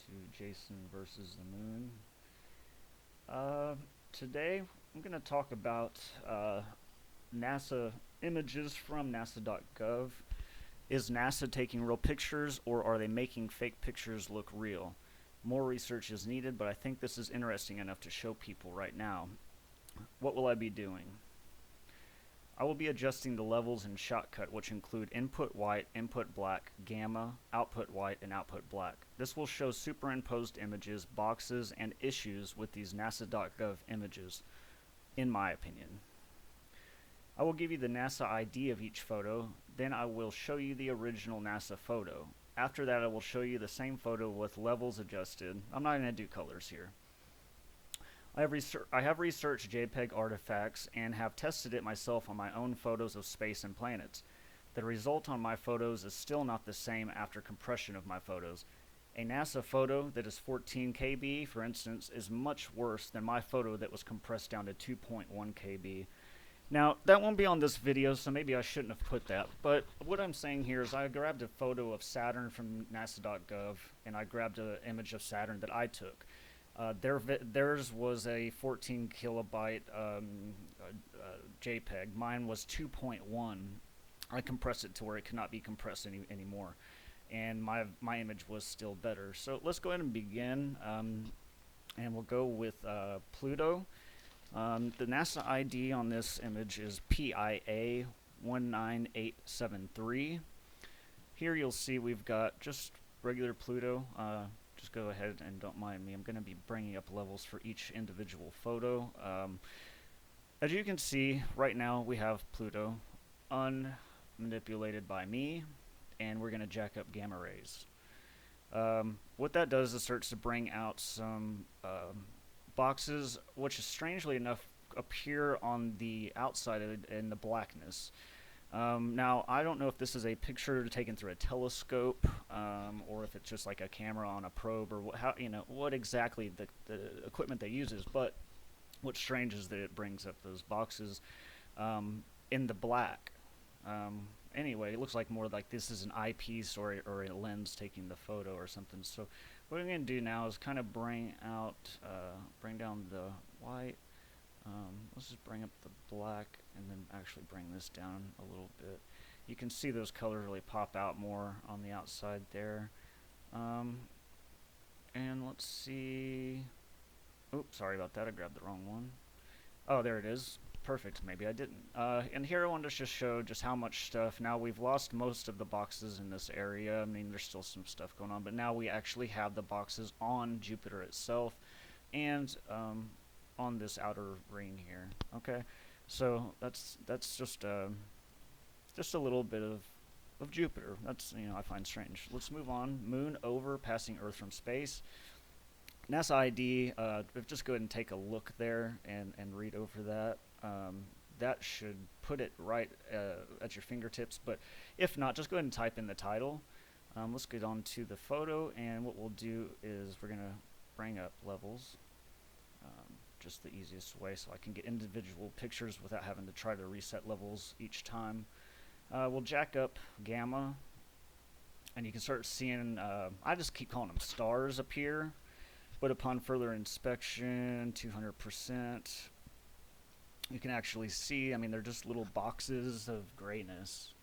to Jason versus the Moon. Today I'm going to talk about NASA images from NASA.gov. Is NASA taking real pictures, or are they making fake pictures look real? More research is needed, but I think this is interesting enough to show people right now. What will I be doing? I will be adjusting the levels in Shotcut, which include input white, input black, gamma, output white, and output black. This will show superimposed images, boxes, and issues with these NASA.gov images, in my opinion. I will give you the NASA ID of each photo, then I will show you the original NASA photo. After that, I will show you the same photo with levels adjusted. I'm not going to do colors here. I have researched JPEG artifacts and have tested it myself on my own photos of space and planets. The result on my photos is still not the same after compression of my photos. A NASA photo that is 14 KB, for instance, is much worse than my photo that was compressed down to 2.1 KB. Now, that won't be on this video, so maybe I shouldn't have put that, but what I'm saying here is I grabbed a photo of Saturn from NASA.gov, and I grabbed an image of Saturn that I took. Theirs was a 14 kilobyte JPEG. Mine was 2.1. I compressed it to where it could not be compressed anymore, and my image was still better. So let's go ahead and begin, and we'll go with Pluto. The NASA ID on this image is PIA 19873. Here you'll see we've got just regular Pluto. Just go ahead and don't mind me. I'm going to be bringing up levels for each individual photo. As you can see, right now we have Pluto unmanipulated by me, and we're going to jack up gamma rays. What that does is starts to bring out some boxes, which strangely enough appear on the outside of it in the blackness. Now, I don't know if this is a picture taken through a telescope, or if it's just like a camera on a probe, or what exactly the equipment they uses. But what's strange is that it brings up those boxes in the black. Anyway, it looks like more like this is an eyepiece or a lens taking the photo or something. So what I'm going to do now is kind of bring down the white. Let's just bring up the black and then actually bring this down a little bit. You can see those colors really pop out more on the outside there. And let's see. Oops, sorry about that. I grabbed the wrong one. Oh, there it is. Perfect. Maybe I didn't. And here I wanted to just show just how much stuff. Now we've lost most of the boxes in this area. I mean, there's still some stuff going on, but now we actually have the boxes on Jupiter itself and on this outer ring here. Okay, so that's just a little bit of Jupiter. That's, I find strange. Let's move on. Moon over, passing Earth from space. NASA ID. Just go ahead and take a look there and read over that. That should put it right at your fingertips. But if not, just go ahead and type in the title. Let's get on to the photo, and what we'll do is we're gonna bring up levels. Just the easiest way, so I can get individual pictures without having to try to reset levels each time. We'll jack up gamma, and you can start seeing, I just keep calling them stars appear, but upon further inspection, 200%, you can actually see, I mean, they're just little boxes of grayness.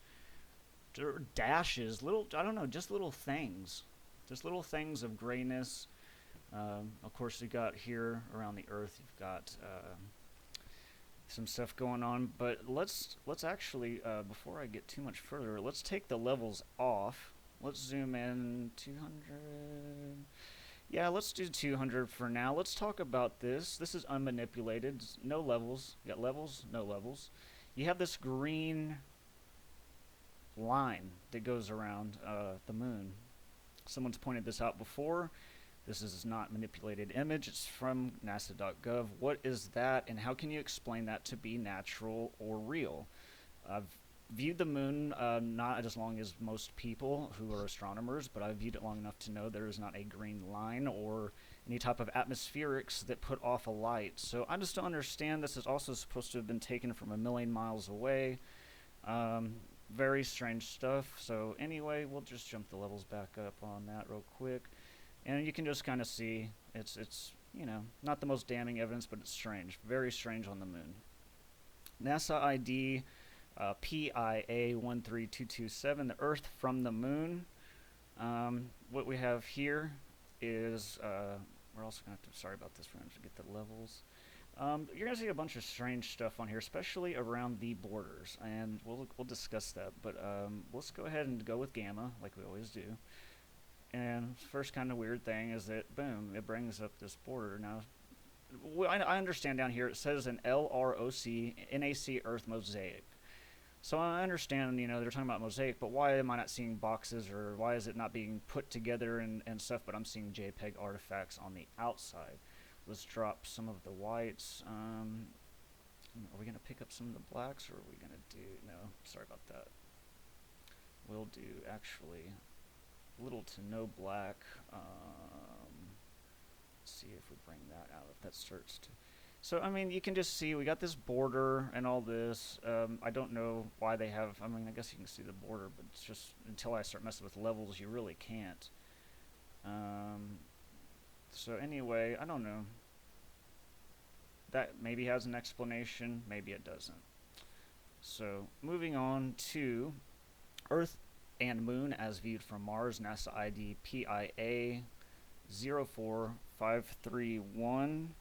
They're dashes, I don't know, just little things of grayness. Of course, you got here around the Earth, you've got some stuff going on, but let's actually, before I get too much further, let's take the levels off. Let's zoom in 200. Yeah, let's do 200 for now. Let's talk about this. This is unmanipulated, no levels. You got levels, no levels. You have this green line that goes around the moon. Someone's pointed this out before. This is not manipulated image. It's from NASA.gov. What is that, and how can you explain that to be natural or real? I've viewed the moon not as long as most people who are astronomers, but I've viewed it long enough to know there is not a green line or any type of atmospherics that put off a light. So I just don't understand. This is also supposed to have been taken from a million miles away. Very strange stuff. So anyway, we'll just jump the levels back up on that real quick. And you can just kind of see it's you know, not the most damning evidence, but it's strange, very strange on the moon. NASA ID PIA 13227, the Earth from the moon. What we have here is we're also gonna have to, sorry about this, we're gonna have to get the levels. You're gonna see a bunch of strange stuff on here, especially around the borders, and we'll discuss that. But let's go ahead and go with gamma, like we always do. And first kind of weird thing is that boom, it brings up this border. Now, I understand down here it says an LROC NAC Earth mosaic. So I understand, you know, they're talking about mosaic, but why am I not seeing boxes, or why is it not being put together and stuff, but I'm seeing JPEG artifacts on the outside? Let's drop some of the whites. Are we going to pick up some of the blacks, or are we going to do... No, sorry about that. We'll do, actually, little to no black. Let's see if we bring that out, if that starts to... So, I mean, you can just see we got this border and all this. I don't know why they have... I mean, I guess you can see the border, but it's just... Until I start messing with levels, you really can't. So, anyway, I don't know. That maybe has an explanation. Maybe it doesn't. So, moving on to Earth and Moon as viewed from Mars. NASA ID PIA 04531.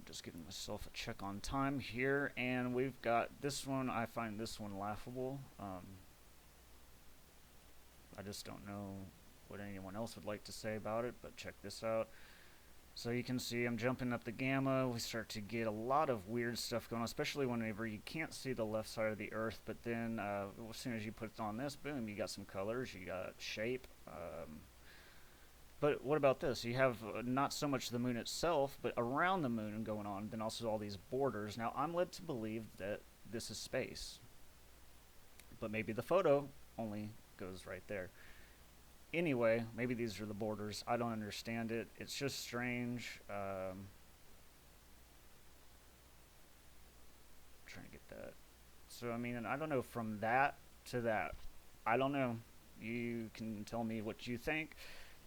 Just giving myself a check on time here, and we've got this one. I find this one laughable. I just don't know what anyone else would like to say about it, but check this out. So you can see I'm jumping up the gamma. We start to get a lot of weird stuff going on, especially whenever you can't see the left side of the Earth, but then as soon as you put on this, boom, you got some colors, you got shape. But what about this? You have not so much the moon itself, but around the moon going on, then also all these borders. Now, I'm led to believe that this is space, but maybe the photo only goes right there. Anyway, maybe these are the borders. I don't understand it. It's just strange. Trying to get that. So, I mean, I don't know, from that to that. I don't know. You can tell me what you think.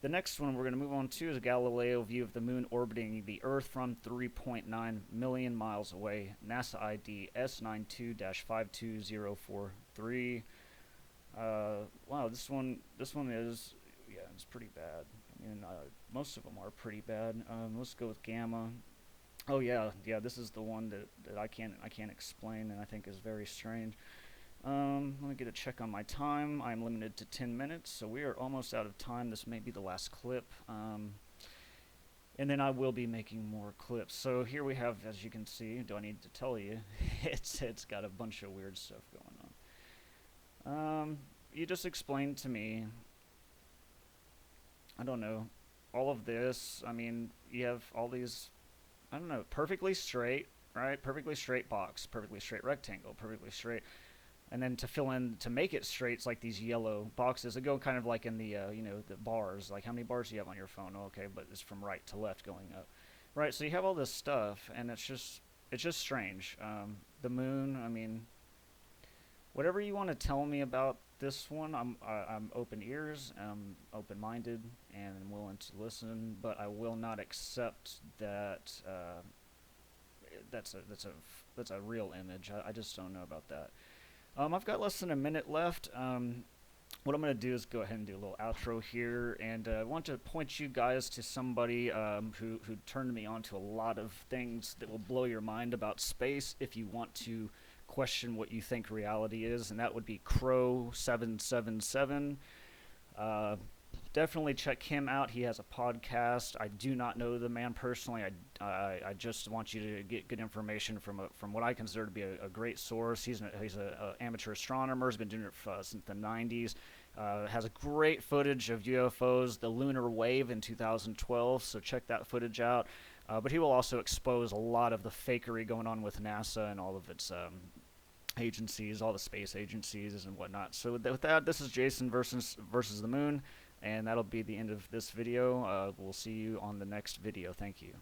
The next one we're going to move on to is a Galileo view of the moon orbiting the Earth from 3.9 million miles away. NASA ID S92-52043. Wow, this one is, yeah, it's pretty bad. I mean, most of them are pretty bad. Let's go with gamma. Oh yeah, this is the one that I can't explain, and I think is very strange. Let me get a check on my time. I'm limited to 10 minutes, so we are almost out of time. This may be the last clip. And then I will be making more clips. So here we have, as you can see, do I need to tell you, it's got a bunch of weird stuff going on. You just explained to me, I don't know, all of this. I mean, you have all these, I don't know, perfectly straight, right? Perfectly straight box, perfectly straight rectangle, perfectly straight. And then to fill in, to make it straight, it's like these yellow boxes that go kind of like in the, you know, the bars. Like, how many bars do you have on your phone? Oh, okay, but it's from right to left going up. Right, so you have all this stuff, and it's just strange. The moon, I mean, whatever you want to tell me about this one, I'm open ears, I'm open-minded, and I'm willing to listen, but I will not accept that that's a real image. I just don't know about that. I've got less than a minute left. What I'm going to do is go ahead and do a little outro here, and I want to point you guys to somebody who turned me on to a lot of things that will blow your mind about space if you want to question what you think reality is, and that would be Crow777. Definitely check him out. He has a podcast. I do not know the man personally. I just want you to get good information from what I consider to be a great source. He's an amateur astronomer. He's been doing it since the 90s. Has a great footage of UFOs, the lunar wave in 2012. So check that footage out. But he will also expose a lot of the fakery going on with NASA and all of its agencies, all the space agencies and whatnot. So with that, this is Jason versus the moon. And that'll be the end of this video. We'll see you on the next video. Thank you.